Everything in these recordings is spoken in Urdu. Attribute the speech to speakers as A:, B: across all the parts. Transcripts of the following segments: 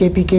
A: KPK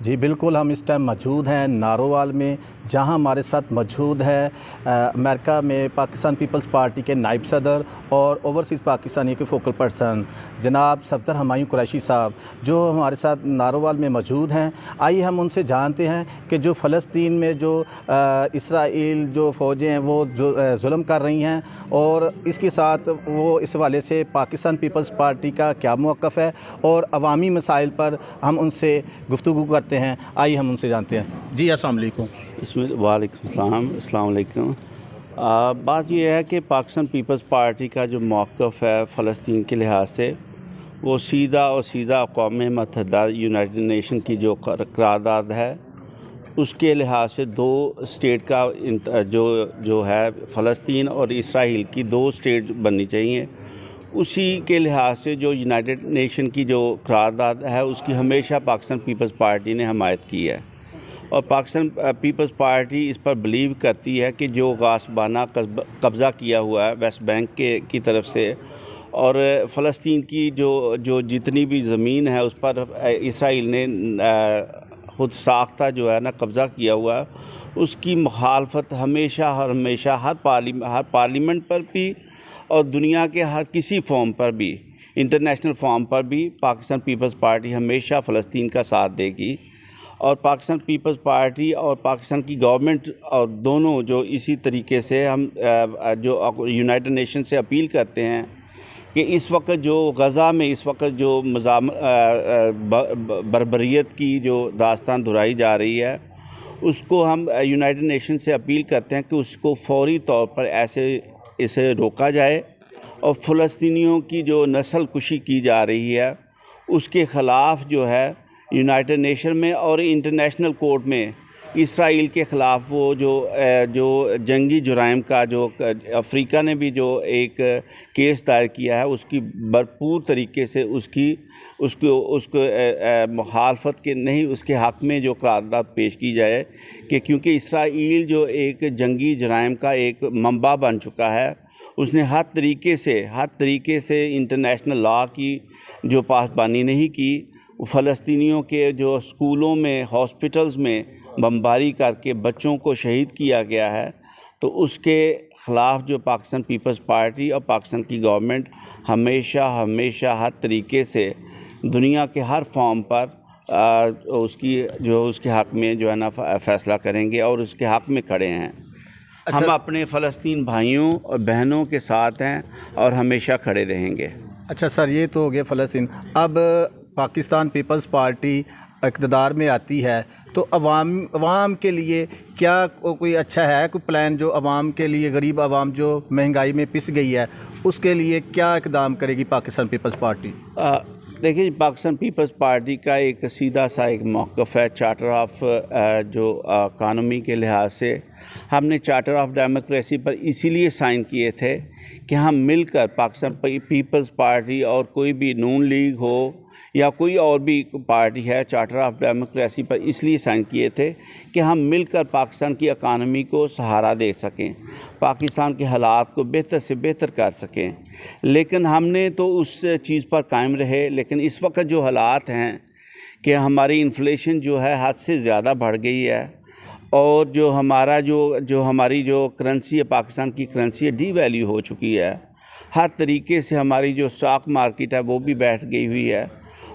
B: جی بالکل، ہم اس ٹائم موجود ہیں نارووال میں، جہاں ہمارے ساتھ موجود ہے امریکہ میں پاکستان پیپلز پارٹی کے نائب صدر اور اوورسیز پاکستانی کے فوکل پرسن جناب صفدر ہمایوں قریشی صاحب، جو ہمارے ساتھ نارووال میں موجود ہیں۔ آئیے ہم ان سے جانتے ہیں کہ جو فلسطین میں جو اسرائیل جو فوجیں ہیں وہ جو ظلم کر رہی ہیں، اور اس کے ساتھ وہ اس حوالے سے پاکستان پیپلز پارٹی کا کیا موقف ہے، اور عوامی مسائل پر ہم ان سے گفتگو کرتے ہیں۔ آئیے ہم ان سے جانتے ہیں۔ جی السلام علیکم۔
C: وعلیکم السلام، السلام علیکم۔ بات یہ ہے کہ پاکستان پیپلز پارٹی کا جو موقف ہے فلسطین کے لحاظ سے، وہ سیدھا اقوام متحدہ یونائٹڈ نیشن کی جو قرارداد ہے اس کے لحاظ سے دو اسٹیٹ کا جو ہے فلسطین اور اسرائیل کی دو اسٹیٹ بننی چاہیے، اسی کے لحاظ سے جو یونائٹڈ نیشن کی جو قرارداد ہے اس کی ہمیشہ پاکستان پیپلز پارٹی نے حمایت کی ہے، اور پاکستان پیپلز پارٹی اس پر بلیو کرتی ہے کہ جو غاصبانہ قبضہ کیا ہوا ہے ویسٹ بینک کی طرف سے، اور فلسطین کی جو جتنی بھی زمین ہے اس پر اسرائیل نے خود ساختہ جو ہے نا قبضہ کیا ہوا ہے، اس کی مخالفت ہمیشہ ہر پارلیمنٹ پر بھی اور دنیا کے ہر کسی فارم پر بھی، انٹرنیشنل فارم پر بھی پاکستان پیپلز پارٹی ہمیشہ فلسطین کا ساتھ دے گی، اور پاکستان پیپلز پارٹی اور پاکستان کی گورنمنٹ اور دونوں جو اسی طریقے سے ہم جو یونائٹڈ نیشن سے اپیل کرتے ہیں کہ اس وقت جو غزہ میں اس وقت جو بربریت کی جو داستان دہرائی جا رہی ہے، اس کو ہم یونائٹڈ نیشن سے اپیل کرتے ہیں کہ اس کو فوری طور پر اسے روکا جائے، اور فلسطینیوں کی جو نسل کشی کی جا رہی ہے اس کے خلاف جو ہے یونائٹڈ نیشن میں اور انٹرنیشنل کورٹ میں اسرائیل کے خلاف وہ جو جنگی جرائم کا جو افریقہ نے بھی جو ایک کیس دائر کیا ہے، اس کی بھرپور طریقے سے اس کو مخالفت کے نہیں، اس کے حق میں جو قرارداد پیش کی جائے، کہ کیونکہ اسرائیل جو ایک جنگی جرائم کا ایک منبع بن چکا ہے، اس نے ہر طریقے سے انٹرنیشنل لا کی جو پاسبانی نہیں کی، فلسطینیوں کے جو اسکولوں میں ہاسپٹلز میں بمباری کر کے بچوں کو شہید کیا گیا ہے، تو اس کے خلاف جو پاکستان پیپلز پارٹی اور پاکستان کی گورنمنٹ ہمیشہ ہر طریقے سے دنیا کے ہر فارم پر اس کے حق میں جو ہے نا فیصلہ کریں گے، اور اس کے حق میں کھڑے ہیں۔ ہم اپنے فلسطین بھائیوں اور بہنوں کے ساتھ ہیں اور ہمیشہ کھڑے رہیں گے۔
B: اچھا سر، یہ تو ہو گیا فلسطین۔ اب پاکستان پیپلز پارٹی اقتدار میں آتی ہے تو عوام کے لیے کیا کوئی اچھا ہے، کوئی پلان جو عوام کے لیے، غریب عوام جو مہنگائی میں پس گئی ہے، اس کے لیے کیا اقدام کرے گی پاکستان پیپلز پارٹی؟
C: دیکھیے، پاکستان پیپلز پارٹی کا ایک سیدھا سا ایک موقف ہے چارٹر آف جو اکانومی کے لحاظ سے۔ ہم نے چارٹر آف ڈیموکریسی پر اسی لیے سائن کیے تھے کہ ہم مل کر پاکستان پیپلز پارٹی اور کوئی بھی نون لیگ ہو یا کوئی اور بھی پارٹی ہے، چارٹر آف ڈیموکریسی پر اس لیے سائن کیے تھے کہ ہم مل کر پاکستان کی اکانومی کو سہارا دے سکیں، پاکستان کے حالات کو بہتر سے بہتر کر سکیں۔ لیکن ہم نے تو اس چیز پر قائم رہے، لیکن اس وقت جو حالات ہیں کہ ہماری انفلیشن جو ہے حد سے زیادہ بڑھ گئی ہے، اور جو ہماری جو کرنسی ہے، پاکستان کی کرنسی ہے، ڈی ویلیو ہو چکی ہے، ہر طریقے سے ہماری جو اسٹاک مارکیٹ ہے وہ بھی بیٹھ گئی ہوئی ہے،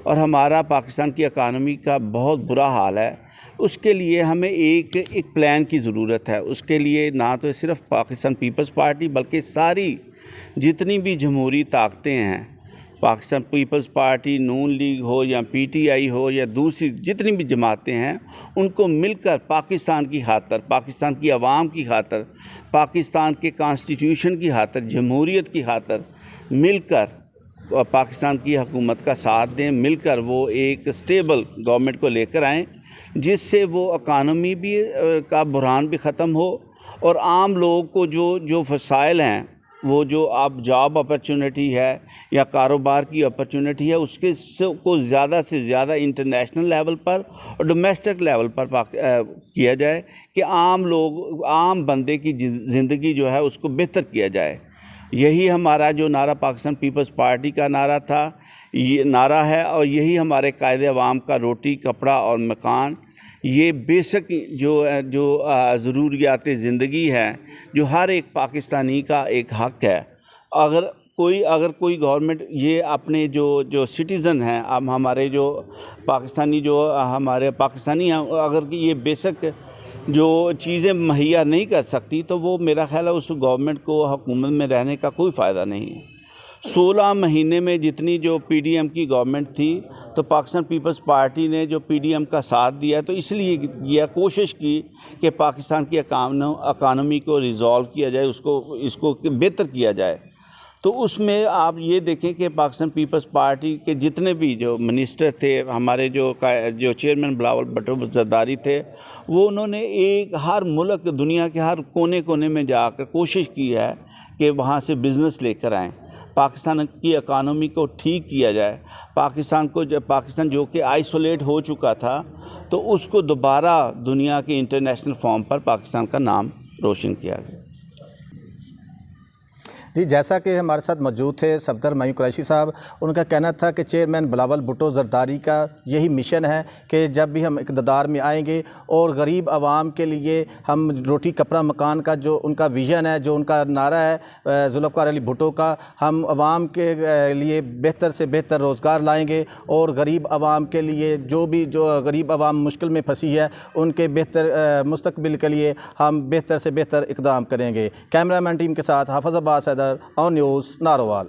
C: اور ہمارا پاکستان کی اکانومی کا بہت برا حال ہے۔ اس کے لیے ہمیں ایک پلان کی ضرورت ہے۔ اس کے لیے نہ تو صرف پاکستان پیپلز پارٹی بلکہ ساری جتنی بھی جمہوری طاقتیں ہیں، پاکستان پیپلز پارٹی، نون لیگ ہو یا پی ٹی آئی ہو یا دوسری جتنی بھی جماعتیں ہیں، ان کو مل کر پاکستان کی خاطر، پاکستان کی عوام کی خاطر، پاکستان کے کانسٹیٹیوشن کی خاطر، جمہوریت کی خاطر مل کر پاکستان کی حکومت کا ساتھ دیں، مل کر وہ ایک اسٹیبل گورنمنٹ کو لے کر آئیں، جس سے وہ اکانومی بھی کا بحران بھی ختم ہو، اور عام لوگوں کو جو وسائل ہیں، وہ جو اب جاب اپرچونٹی ہے یا کاروبار کی اپرچونٹی ہے، اس کے کو زیادہ سے زیادہ انٹرنیشنل لیول پر اور ڈومیسٹک لیول پر کیا جائے، کہ عام بندے کی زندگی جو ہے اس کو بہتر کیا جائے۔ یہی ہمارا جو نعرہ پاکستان پیپلز پارٹی کا نعرہ تھا، یہ نعرہ ہے، اور یہی ہمارے قائد عوام کا روٹی کپڑا اور مکان، یہ بیسک جو ضروریات زندگی ہے، جو ہر ایک پاکستانی کا ایک حق ہے۔ اگر کوئی گورنمنٹ یہ اپنے جو سٹیزن ہیں، اب ہمارے جو پاکستانی ہمارے پاکستانی ہیں، اگر یہ بیسک جو چیزیں مہیا نہیں کر سکتی، تو وہ میرا خیال ہے اس گورنمنٹ کو حکومت میں رہنے کا کوئی فائدہ نہیں ہے۔ 16 مہینے میں جتنی جو پی ڈی ایم کی گورنمنٹ تھی، تو پاکستان پیپلز پارٹی نے جو پی ڈی ایم کا ساتھ دیا، تو اس لیے یہ کوشش کی کہ پاکستان کی اکانومی کو ریزالو کیا جائے، اس کو بہتر کیا جائے۔ تو اس میں آپ یہ دیکھیں کہ پاکستان پیپلز پارٹی کے جتنے بھی جو منسٹر تھے، ہمارے جو چیئرمین بلاول بھٹو زرداری تھے، وہ انہوں نے ہر ملک دنیا کے ہر کونے میں جا کر کوشش کی ہے کہ وہاں سے بزنس لے کر آئیں، پاکستان کی اکانومی کو ٹھیک کیا جائے، پاکستان جو کہ آئسولیٹ ہو چکا تھا، تو اس کو دوبارہ دنیا کے انٹرنیشنل فورم پر پاکستان کا نام روشن کیا گیا۔
B: جی، جیسا کہ ہمارے ساتھ موجود تھے صفدر معین قریشی صاحب، ان کا کہنا تھا کہ چیئرمین بلاول بھٹو زرداری کا یہی مشن ہے کہ جب بھی ہم اقتدار میں آئیں گے اور غریب عوام کے لیے ہم روٹی کپڑا مکان کا جو ان کا ویژن ہے، جو ان کا نعرہ ہے ذوالفقار علی بھٹو کا، ہم عوام کے لیے بہتر سے بہتر روزگار لائیں گے، اور غریب عوام کے لیے جو غریب عوام مشکل میں پھنسی ہے، ان کے بہتر مستقبل کے لیے ہم بہتر سے بہتر اقدام کریں گے۔ کیمرہ مین ٹیم کے ساتھ حافظ عباس حیدر، آن نیوز، ناروال۔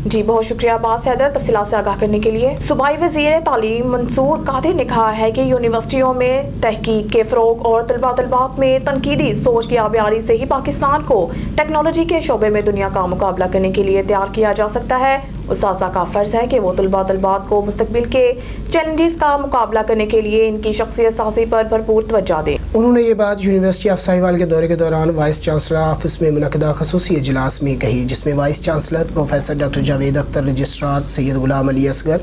D: جی بہت شکریہ عباس حیدر تفصیلات سے آگاہ کرنے کے لیے۔ صوبائی وزیر تعلیم منصور قادر نے کہا ہے کہ یونیورسٹیوں میں تحقیق کے فروغ اور طلبات میں تنقیدی سوچ کی آبیاری سے ہی پاکستان کو ٹیکنالوجی کے شعبے میں دنیا کا مقابلہ کرنے کے لیے تیار کیا جا سکتا ہے۔ اساتذہ کا فرض ہے کہ وہ طلبات کو مستقبل کے چیلنجز کا مقابلہ کرنے کے لیے ان کی شخصیت سازی پر بھرپور توجہ دیں۔
A: انہوں نے یہ بات یونیورسٹی آف ساہیوال کے دورے کے دوران وائس چانسلر آفس میں منعقدہ خصوصی اجلاس میں کہی، جس میں vice chancellor professor doctor Javed Akhtar, registrar Syed Ghulam Ali Asghar,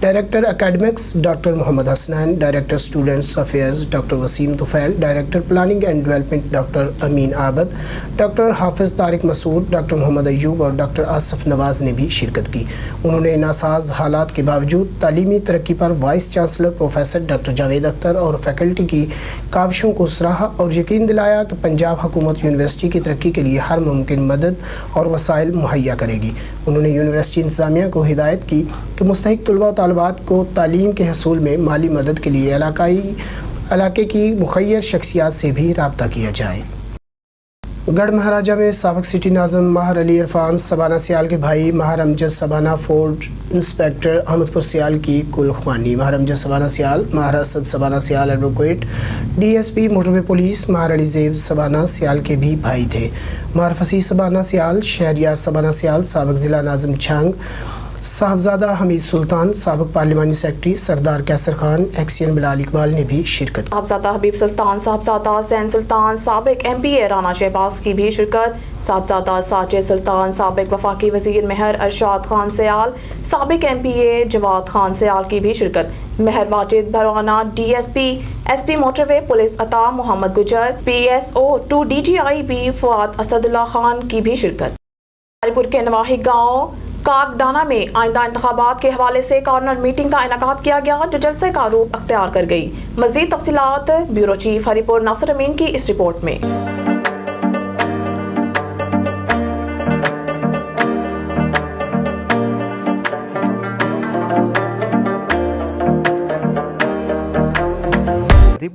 A: director academics doctor Muhammad Hasnain, director students affairs doctor Waseem Tufail, director planning and development doctor Amin Abid, doctor Hafiz Tariq Masood, doctor Muhammad Ayub اور ڈاکٹر آصف نواز نے بھی شرکت کی۔ انہوں نے ناساز حالات کے باوجود تعلیمی ترقی پر vice chancellor professor doctor Javed Akhtar اور فیکلٹی کی کاوشوں کو سراہا اور یقین دلایا کہ پنجاب حکومت یونیورسٹی کی ترقی کے لیے ہر ممکن مدد اور وسائل مہیا کرے گی۔ انہوں نے یونیورسٹی انتظامیہ کو ہدایت کی کہ مستحق طلباء و طالبات کو تعلیم کے حصول میں مالی مدد کے لیے علاقے کی مخیر شخصیات سے بھی رابطہ کیا جائے۔ گڑھ مہاراجہ میں سابق سٹی ناظم ماہر علی عرفان سبانہ سیال کے بھائی ماہر امجد سبانہ فورڈ انسپیکٹر احمد پور سیال کی کل خوانی، ماہر امجد Sabana Sial, Mahar Asad Sabana Sial advocate D S P motorway police, Mahar Ali زیب سبانہ سیال کے بھی بھائی تھے۔ ماہر فصیح سبانہ سیال، شہریار سبانہ سیال، سابق ضلع ناظم چھانگ، صاحبزادہ حمید سلطان، سابق پارلیمانی سیکرٹری سردار کیسر خان، ایکسین بلال اقبال نے بھی شرکت کی۔
D: صاحبزادہ حبیب سلطان، صاحبزادہ زین سلطان، سابق ایم پی اے رانا شہباز کی بھی شرکت، صاحبزادہ ساجد سلطان، سابق وفاقی وزیر مہر ارشاد خان سیال، سابق ایم پی اے جواد خان سیال کی بھی شرکت، Mehr Wajid Bharwana, D S P motorway police Atta Muhammad Gujjar, P S O 2 D G I B Fawad Asadullah Khan کی بھی شرکت۔ علی پور کے نواحی گاؤں کاک ڈانا میں آئندہ انتخابات کے حوالے سے کارنر میٹنگ کا انعقاد کیا گیا، جو جلسے کا روپ اختیار کر گئی۔ مزید تفصیلات بیورو چیف ہری پور ناصر امین کی اس رپورٹ میں۔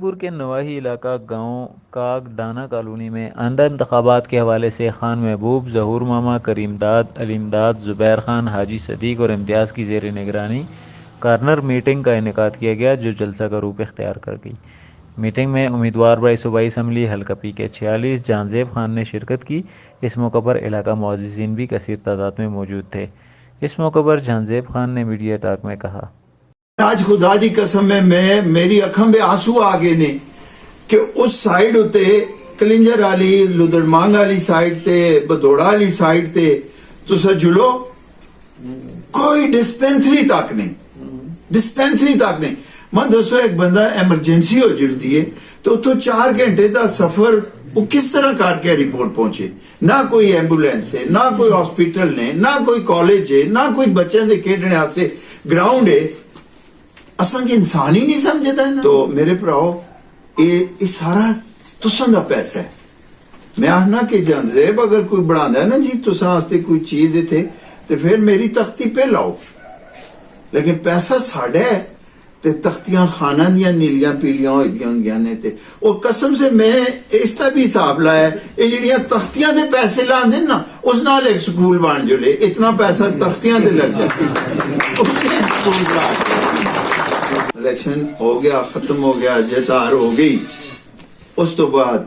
E: پور کے نواحی علاقہ گاؤں کاک ڈانا کالونی میں آئندہ انتخابات کے حوالے سے خان محبوب، ظہور ماما، کریم داد، علیم داد، زبیر خان، حاجی صدیق اور امتیاز کی زیر نگرانی کارنر میٹنگ کا انعقاد کیا گیا، جو جلسہ کا روپ اختیار کر گئی۔ میٹنگ میں امیدوار برائے صوبائی اسمبلی حلقہ پی کے 46 جان زیب خان نے شرکت کی۔ اس موقع پر علاقہ معززین بھی کثیر تعداد میں موجود تھے۔ اس موقع پر جان زیب خان نے میڈیا ٹاک میں کہا،
F: آج خدا دی قسم میں میری اکھاں میں آنسو آ گئے نے کہ اس سائیڈ ہوتے کلنجر والی لدرمانگ والی سائیڈ تے بدوڑا والی سائیڈ تے تو سجلو کوئی ڈسپینسری تک نہیں۔ من دوستو ایک بندہ ایمرجنسی ہو جلدی ہے تو 4 گھنٹے دا سفر وہ کس طرح کر کے رپورٹ پہنچے؟ نہ کوئی ایمبولینس ہے، نہ کوئی ہاسپٹل نے، نہ کوئی کالج ہے، نہ کوئی بچوں کے کھیلنے واسطے گراؤنڈ ہے. اساں کے انسان ہی نہیں سمجھتا ہے. تو میرے بھراؤ یہ سارا تساں دا پیسہ ہے. میں آخنا کہ جنزیب اگر کوئی بڑھانا ہے نا جی تساں واسطے کوئی چیز تھے تو پھر میری تختی پہ لاؤ، لیکن پیسہ ساڑھا ہے تے تختیاں خانہ دیا نیلیاں پیلیاں ہوئی گیا نے تے. اور قسم سے میں اس طرح بھی حساب لایا یہ جڑیاں تختیاں دے پیسے لان دیں نا اس نال ایک سکول بان جو لے، اتنا پیسہ تختیاں دے لگ جائے. الیکشن ہو گیا، ختم ہو گیا، جیتار ہو گئی. اس تو بعد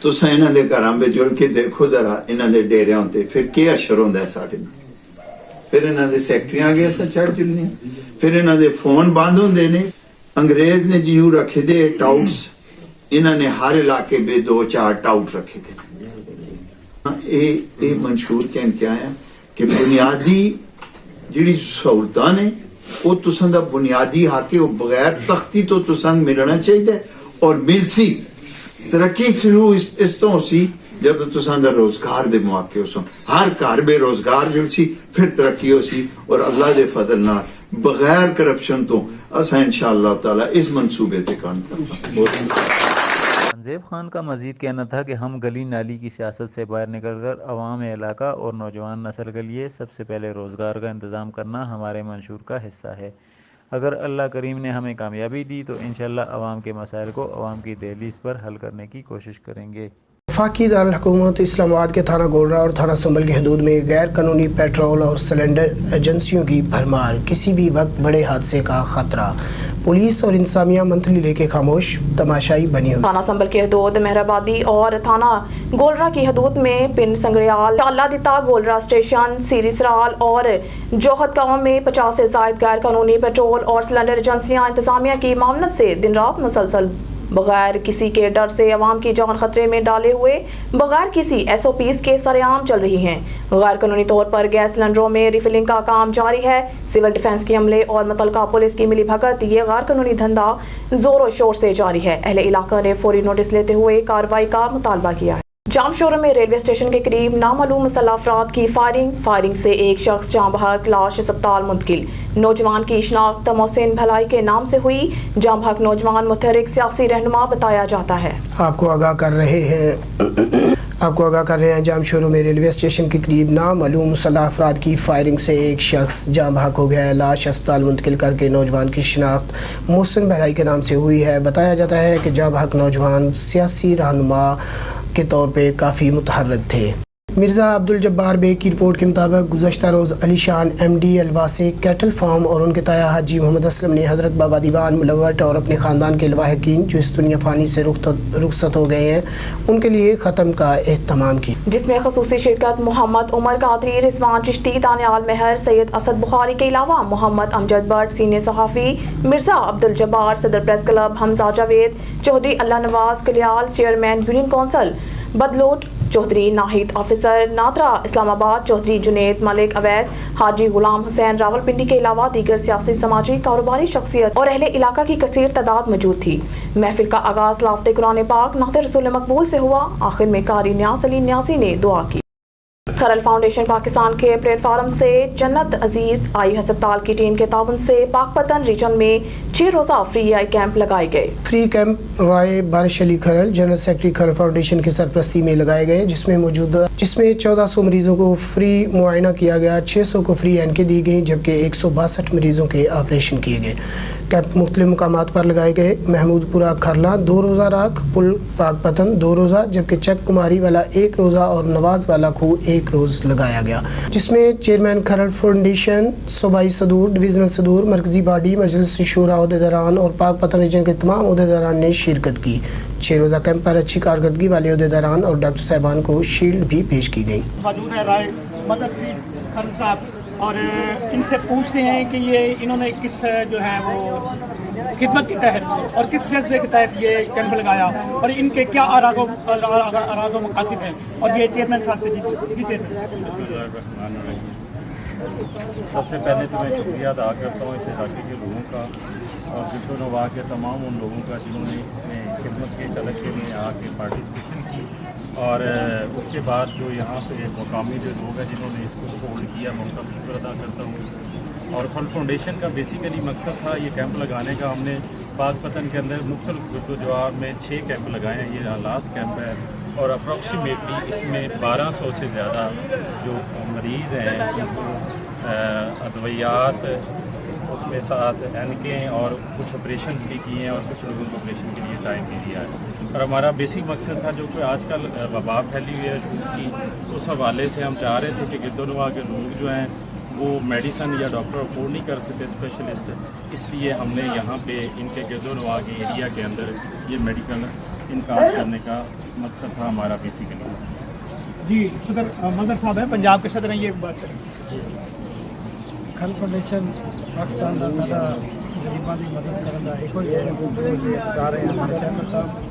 F: تساں انہاں دے گھراں وچ جڑ کے دیکھو ذرا انہاں دے ڈیریاں تے پھر کیا اشر ہوندا ہے ساڈے نال. پھر انہاں دے سیکٹریاں گئے اساں چڑھ جلنے، پھر انہاں دے فون بند ہوندے نے. انگریز نے جیوں رکھے دے ٹاؤٹس، انہاں نے ہر علاقے میں 2-4 ٹاؤٹ رکھے دے. اے منشور کیا ہے کہ بنیادی جڑی سہولتاں نے وہ تساں دا بنیادی حق ہے، وہ بغیر تختی تو تساں ملنا چاہیے. اور مل سی ترقی شروع اس تو سی جب تساں دا روزگار دے مواقع ہو، ہر گھر بے روزگار جڑ سی پھر ترقی ہو سی. اور اللہ دے فضل نال بغیر کرپشن تو اساں انشاءاللہ تعالی اس منصوبے تے کام کریں.
E: زیب خان کا مزید کہنا تھا کہ ہم گلی نالی کی سیاست سے باہر نکل کر عوام علاقہ اور نوجوان نسل کے لیے سب سے پہلے روزگار کا انتظام کرنا ہمارے منشور کا حصہ ہے. اگر اللہ کریم نے ہمیں کامیابی دی تو انشاءاللہ عوام کے مسائل کو عوام کی دہلیز پر حل کرنے کی کوشش کریں گے.
A: وفاقی دارالحکومت اسلام آباد کے تھانہ گولرا اور تھانہ سنبل کی حدود میں غیر قانونی پیٹرول اور سلنڈر ایجنسیوں کی بھرمار، کسی بھی وقت بڑے حادثے کا خطرہ. پولیس اور انتظامیہ منتری لے کے خاموش تماشائی بنی ہوئی.
D: تھانہ سنبل کی حدود مہرآبادی اور تھانہ گولرا کی حدود میں پن سنگریال، اللہ دتا، گولرا اسٹیشن، سیری سرال اور جوہد گاؤں میں 50 سے زائد غیر قانونی پیٹرول اور سلنڈر ایجنسیاں انتظامیہ کی معاونت سے دن رات مسلسل بغیر کسی کے ڈر سے عوام کی جان خطرے میں ڈالے ہوئے بغیر کسی SOPs کے سرعام چل رہی ہیں. غیر قانونی طور پر گیس سلنڈروں میں ریفلنگ کا کام جاری ہے. سول ڈیفنس کے عملے اور متعلقہ پولیس کی ملی بھگت یہ غیر قانونی دھندا زور و شور سے جاری ہے. اہل علاقہ نے فوری نوٹس لیتے ہوئے کارروائی کا مطالبہ کیا ہے. جام شورم میں ریلوے اسٹیشن کے قریب نامعلوم مسلح افراد کی فائرنگ سے ایک شخص جاں بحق، لاش اسپتال منتقل. نوجوان کی شناخت محسن بھلائی کے نام سے ہوئی. جاں بحق نوجوان متحرک سیاسی رہنما بتایا جاتا ہے. آپ کو آگاہ کر رہے ہیں جام شورم میں ریلوے اسٹیشن کے قریب نامعلوم مسلح افراد کی فائرنگ سے ایک شخص جاں بحق ہو گیا ہے. لاش اسپتال منتقل کر کے نوجوان کی شناخت محسن بھلائی کے نام سے ہوئی ہے. بتایا جاتا ہے کہ جاں بحق نوجوان سیاسی رہنما کے طور پہ کافی متحرک تھے. مرزا عبدالجبار بیگ کی رپورٹ کے مطابق گزشتہ روز Ali Shan MD الواسے Cattell form اور ان کے تایا حاجی محمد اسلم نے حضرت بابا دیوان ملوٹ اور اپنے خاندان کے لواحقین جو اس دنیا فانی سے رخصت ہو گئے ہیں ان کے لیے ختم کا اہتمام کی، جس میں خصوصی شرکت محمد عمر قادری، رضوان چشتی، دانیال مہر، سید اسد بخاری کے علاوہ محمد امجد بٹ سینئر صحافی، مرزا عبدالجبار صدر press club, Hamza Javed Chaudhry, Allah Nawaz Kalyal chairman union council Badlot Chaudhry, Naheed officer NADRA Islamabad Chaudhry, Junaid ملک اویس، حاجی غلام حسین راولپنڈی کے علاوہ دیگر سیاسی، سماجی، کاروباری شخصیت اور اہل علاقہ کی کثیر تعداد موجود تھی. محفل کا آغاز لافتِ قرآن پاک نعت رسول مقبول سے ہوا. آخر میں قاری نیاز علی نیازی نے دعا کی. کھرل فاؤنڈیشن پاکستان کے پلیٹ فارم سے جنت عزیز آئی ہسپتال کی ٹیم کے تعاون سے پاک پتن ریجن میں 6 روزہ فری آئی کیمپ لگائے گئے. Free camp Rai Barish Ali Kharal general secretary Kharal foundation کی سرپرستی میں لگائے گئے، جس میں 1400 مریضوں کو فری معائنہ کیا گیا، 600 کو فری اینکیں دی گئیں، جبکہ 162 مریضوں کے آپریشن کیے گئے. کیمپ مختلف مقامات پر لگائے گئے. محمود پورہ کھرلا 2 روزہ راک، پل پاک پتن 2 روزہ، جبکہ چک کماری والا 1 روزہ اور نواز والا کھو 1 روز لگایا گیا، جس میں چیئرمین کھرل فاؤنڈیشن، صوبائی صدور، ڈویژنل صدور، مرکزی باڈی، مجلس شورا عہدیداران اور پاک پتن ریجن کے تمام عہدیداران نے شرکت کی. 6 روزہ کیمپ پر اچھی کارکردگی والے عہدیداران اور ڈاکٹر صاحبان کو شیلڈ بھی پیش کی گئی.
G: موجود ہے رائے مدد فرید خان صاحب، اور ان سے پوچھتے ہیں کہ یہ انہوں نے کس جو ہے وہ خدمت کے تحت اور کس جذبے کے تحت یہ کیمپ لگایا اور ان کے کیا اراض و مقاصد ہیں. اور یہ چیئرمین صاحب سے
H: سب سے پہلے تو میں شکریہ ادا کرتا ہوں اس علاقے کے لوگوں کا اور بشو نوا کے تمام ان لوگوں کا جنہوں نے اس میں خدمت کے تلقے میں آ کے پارٹیسپیشن کی اور اس کے بعد جو یہاں پہ مقامی جو لوگ ہیں جنہوں نے اس کو ہولڈ کیا میں ان کا بھی شکر ادا کرتا ہوں. اور پھل فاؤنڈیشن کا بیسیکلی مقصد تھا یہ کیمپ لگانے کا. ہم نے پاک پتن کے اندر مختلف گردوجوار میں 6 کیمپ لگائے ہیں. یہ لاسٹ کیمپ ہے اور اپروکسیمیٹلی اس میں 1200 سے زیادہ جو مریض ہیں جن کو ادویات اس میں ساتھ اینکیں اور کچھ آپریشنز بھی کیے ہیں اور کچھ لوگوں کو آپریشن کے لیے ٹائم بھی دیا ہے. اور ہمارا بیسک مقصد تھا جو کہ آج کل وبا پھیلی ہوئی ہے شروع کی, اس حوالے سے ہم چاہ رہے تھے کہ گردونواں کے لوگ جو ہیں وہ میڈیسن یا ڈاکٹر افورڈ نہیں کر سکتے اسپیشلسٹ, اس لیے ہم نے یہاں پہ ان کے گردونواں کے ایریا کے اندر یہ میڈیکل انکام کرنے کا مقصد تھا ہمارا بیسیکلی.
G: جی صدر مظہر صاحب ہیں, پنجاب کے صدر ہیں, یہ بات کریں.
I: کھل فاؤنڈیشن پاکستان کا سارا غریباں کی مدد کرنا ایک ہی ہے جو یہ بتا رہے ہیں ہمارے چیئرمین صاحب.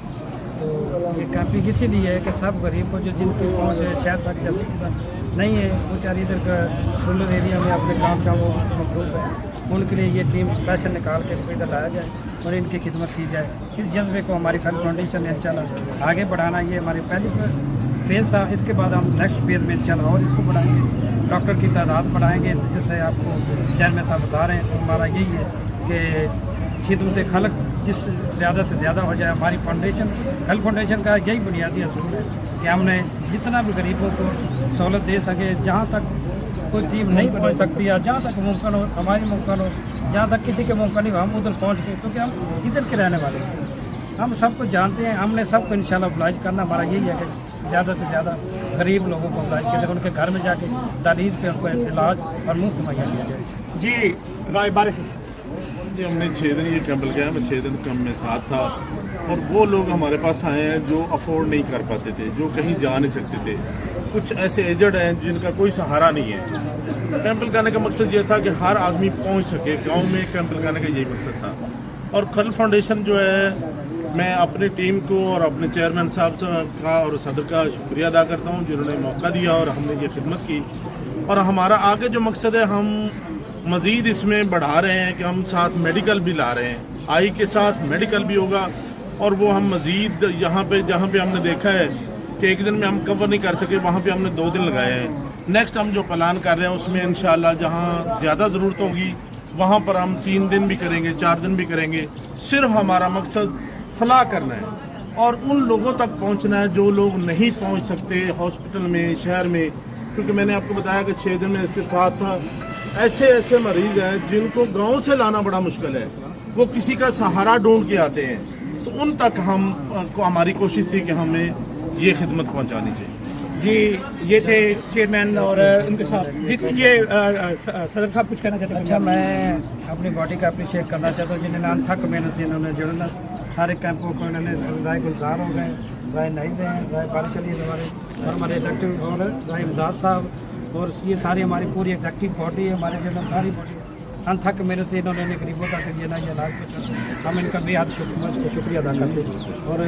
I: تو یہ کیمپنگ اسی لیے ہے کہ سب غریب کو جو جن کی پہنچ ہے شہر تک جیسے نہیں ہے وہ چاری ادھر رورل ایریا میں اپنے کام وہ مصروف ہیں, ان کے لیے یہ ٹیم اسپیشل نکال کے ادھر لایا جائے اور ان کی خدمت کی جائے. اس جذبے کو ہماری کھل فاؤنڈیشن نے انشاءاللہ آگے بڑھانا, یہ ہماری پہلی فیز تھا. اس کے بعد ہم نیکسٹ فیز میں انشاءاللہ اور اس کو بڑھائیں گے, ڈاکٹر کی تعداد بڑھائیں گے. جیسے آپ کو چیئرمین صاحب بتا رہے ہیں تو ہمارا یہی ہے کہ خدمت خلق جس زیادہ سے زیادہ ہو جائے. ہماری فاؤنڈیشن کھل فاؤنڈیشن کا یہی بنیادی اصول ہے کہ ہم نے جتنا بھی غریبوں کو سہولت دے سکے, جہاں تک کوئی ٹیم نہیں پہنچ سکتی ہے, جہاں تک ممکن ہو ہماری ممکن ہو, جہاں تک کسی کے ممکن نہیں ہو ہم ادھر پہنچ گئے, کیونکہ ہم ادھر کے رہنے والے ہیں. ہم سب کو جانتے ہیں, ہم نے سب کو انشاءاللہ ابلاغ کرنا. ہمارا یہی ہے کہ زیادہ سے زیادہ غریب لوگوں کو ابلاغ کریں, ان کے گھر میں جا کے تعلیز پہ ان کو علاج اور مفت مہیا کیا جائے.
G: جی رائے بارش.
J: جی ہم نے 6 دن یہ کیمپ لگایا, میں 6 دن کیمپ میں ساتھ تھا, اور وہ لوگ ہمارے پاس آئے ہیں جو افورڈ نہیں کر پاتے تھے, جو کہیں جا نہیں سکتے تھے. کچھ ایسے ایجڈ ہیں جن کا کوئی سہارا نہیں ہے. کیمپ لگانے کا مقصد یہ تھا کہ ہر آدمی پہنچ سکے گاؤں میں. کیمپ لگانے کا یہی مقصد تھا. اور کھل فاؤنڈیشن جو ہے میں اپنی ٹیم کو اور اپنے چیئرمین صاحب کا اور صدر کا شکریہ ادا کرتا ہوں جنہوں نے موقع دیا اور ہم نے یہ خدمت کی. اور ہمارا آگے جو مقصد ہے ہم مزید اس میں بڑھا رہے ہیں کہ ہم ساتھ میڈیکل بھی لا رہے ہیں. آئی کے ساتھ میڈیکل بھی ہوگا, اور وہ ہم مزید یہاں پہ جہاں پہ ہم نے دیکھا ہے کہ ایک دن میں ہم کور نہیں کر سکے, وہاں پہ ہم نے 2 دن لگائے ہیں. نیکسٹ ہم جو پلان کر رہے ہیں اس میں انشاءاللہ جہاں زیادہ ضرورت ہوگی وہاں پر ہم 3 دن بھی کریں گے, 4 دن بھی کریں گے. صرف ہمارا مقصد فلاح کرنا ہے اور ان لوگوں تک پہنچنا ہے جو لوگ نہیں پہنچ سکتے ہاسپٹل میں, شہر میں. کیونکہ میں نے آپ کو بتایا کہ 6 دن میں اس کے ساتھ تھا, ایسے مریض ہیں جن کو گاؤں سے لانا بڑا مشکل ہے, وہ کسی کا سہارا ڈھونڈ کے آتے ہیں. تو ان تک ہماری کوشش تھی کہ ہمیں یہ خدمت پہنچانی چاہیے.
G: جی یہ تھے چیئرمین اور ان کے ساتھ. یہ صدر صاحب کچھ کہنا چاہتے ہیں.
I: اچھا, میں اپنی باڈی کا اپریشیٹ کرنا چاہتا ہوں جنہوں نے انتھک محنت سے انہوں نے جڑنا, سارے کیمپوں کو انہوں نے رائے گلزار ہو گئے, رائے نہیں دیں, رائے بارش علی ہمارے ایگزیکٹو اور رائے امداد صاحب, اور یہ ساری ہماری پوری ایگزیکٹو باڈی ہے, ہمارے جو ساری باڈی انتھک محنت سے انہوں نے غریبوں تک یہ علاج پہنچا. ہم ان کا بے حد شکریہ ادا کرتے ہیں. اور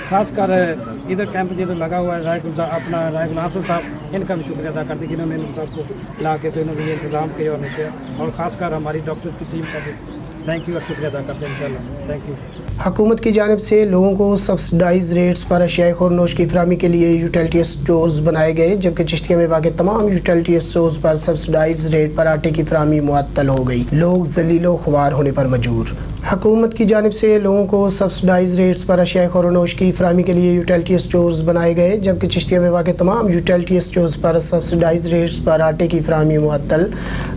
I: خاص کر ادھر کیمپ جو لگا ہوا ہے رائے غلام صاحب, ان کا بھی شکریہ ادا کرتے ہیں جنہوں نے ان کو لا کے تو انہوں نے یہ انتظام کیا اور نہیں کیا. اور خاص کر ہماری ڈاکٹر کی ٹیم کا بھی تھینک یو اور شکریہ ادا کرتے ہیں انشاءاللہ. Thank you.
A: حکومت کی جانب سے لوگوں کو سبسڈائز ریٹس پر اشیاء خورنوش کی فراہمی کے لیے یوٹیلٹی اسٹورز بنائے گئے, جبکہ چشتیہ میں واقع تمام یوٹیلٹی اسٹورز پر سبسڈائز ریٹ پر آٹے کی فراہمی معطل ہو گئی. لوگ ذلیل و خوار ہونے پر مجبور. حکومت کی جانب سے لوگوں کو سبسڈائز ریٹس پر اشیاء خورنوش کی فراہمی کے لیے یوٹیلٹی اسٹورز بنائے گئے, جبکہ چشتیہ میں واقع تمام یوٹیلٹی اسٹورز پر سبسڈائز ریٹس پر آٹے کی فراہمی معطل.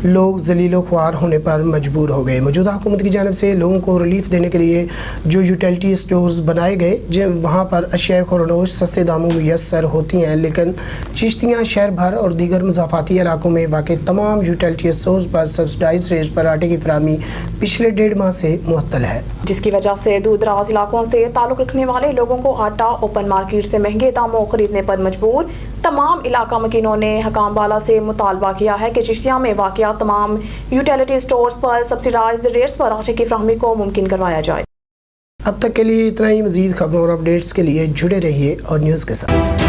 A: لوگ ذلیل و خوار ہونے پر مجبور ہو گئے. موجودہ حکومت کی جانب سے لوگوں کو ریلیف دینے کے لیے جو یوٹیلٹی اسٹورز بنائے گئے وہاں پر اشیاء خورنوش سستے داموں میسر ہوتی ہیں, لیکن چشتیاں شہر بھر اور دیگر مضافاتی علاقوں میں واقع تمام یوٹیلٹی اسٹورز پر سبسڈائز ریٹس پر آٹے کی فراہمی پچھلے 1.5 ماہ سے معطل ہے,
D: جس کی وجہ سے دور دراز علاقوں سے تعلق رکھنے والے لوگوں کو آٹا اوپن مارکیٹ سے مہنگے داموں خریدنے پر مجبور. تمام علاقہ مکینوں نے حکام بالا سے مطالبہ کیا ہے کہ چشتیہ میں واقع تمام یوٹیلٹی اسٹورز پر سبسڈائز ریٹس پر آٹے کی فراہمی کو ممکن کروایا جائے.
A: اب تک کے لیے اتنا ہی. مزید خبروں اور اپڈیٹس کے لیے جڑے رہیے اور نیوز کے ساتھ.